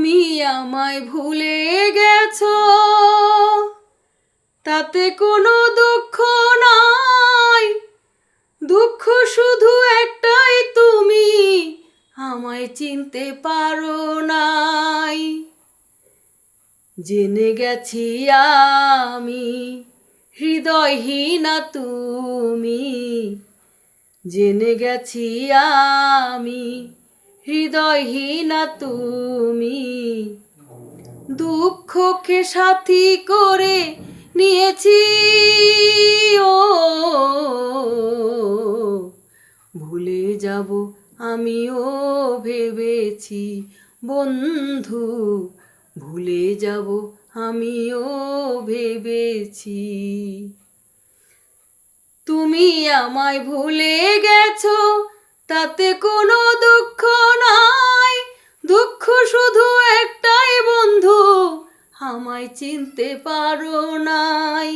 তুমি আমায় ভুলে গেছো, তাতে কোনো দুঃখ নাই। দুঃখ শুধু একটাই, তুমি আমায় চিনতে পারো নাই। জেনে গেছি আমি হৃদয়হীনা তুমি, জেনে গেছি আমি হৃদয়হীনা তুমি। দুঃখকে সাথী করে নিয়েছি ও, ভুলে যাব আমিও ভেবেছি বন্ধু, ভুলে যাব আমিও ভেবেছি। তুমি আমায় ভুলে গেছো, তাতে কোনো দুঃখ নাই। দুঃখ শুধু একটাই বন্ধু, আমায় চিনতে পারো নাই।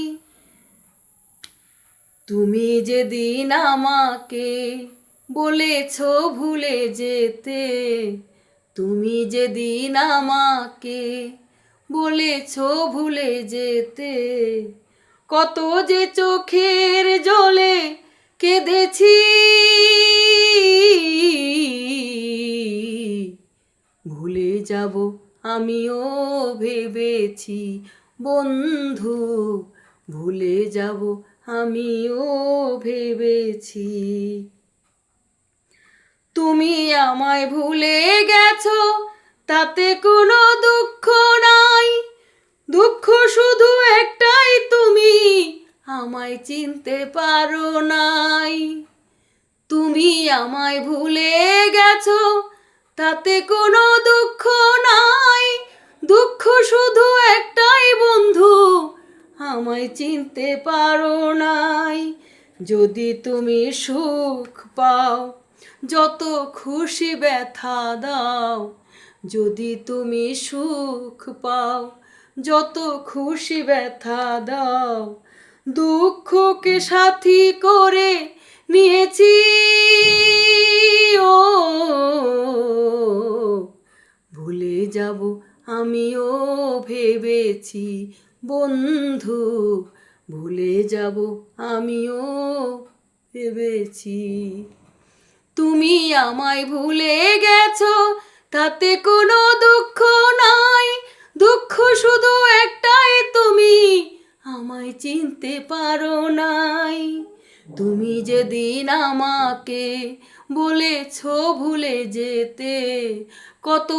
তুমি যেদিন আমাকে বলেছো ভুলে যেতে, তুমি যেদিন আমাকে বলেছো ভুলে যেতে, কত যে চোখের জলে কেঁদেছি। ভুলে যাব আমিও ভেবেছি বন্ধু, ভুলে যাব আমিও ভেবেছি। তুমি আমায় ভুলে গেছো, তাতে কোনো দুঃখ নাই। দুঃখ শুধু একটাই, তুমি আমায় চিনতে পারো নাই। তুমি আমায় ভুলে গেছো, তাতে কোনো দুঃখ নাই। দুঃখ শুধু একটাই বন্ধু, আমায় চিনতে পারো নাই। যদি তুমি সুখ পাও, যত খুশি ব্যথা দাও। যদি তুমি সুখ পাও, যত খুশি ব্যথা দাও। দুঃখকে সাথী করে নিয়েছি ও, ভুলে যাব আমিও ভেবেছি বন্ধু, ভুলে যাব আমিও ভেবেছি। তুমি আমায় ভুলে গেছো, তাতে কোনো দুঃখ নাই। দুঃখ শুধু একটাই, তুমি আমায় চিনতে পারো নাই। তুমি যেদিন আমাকে বলেছো ভুলে যেতে, কত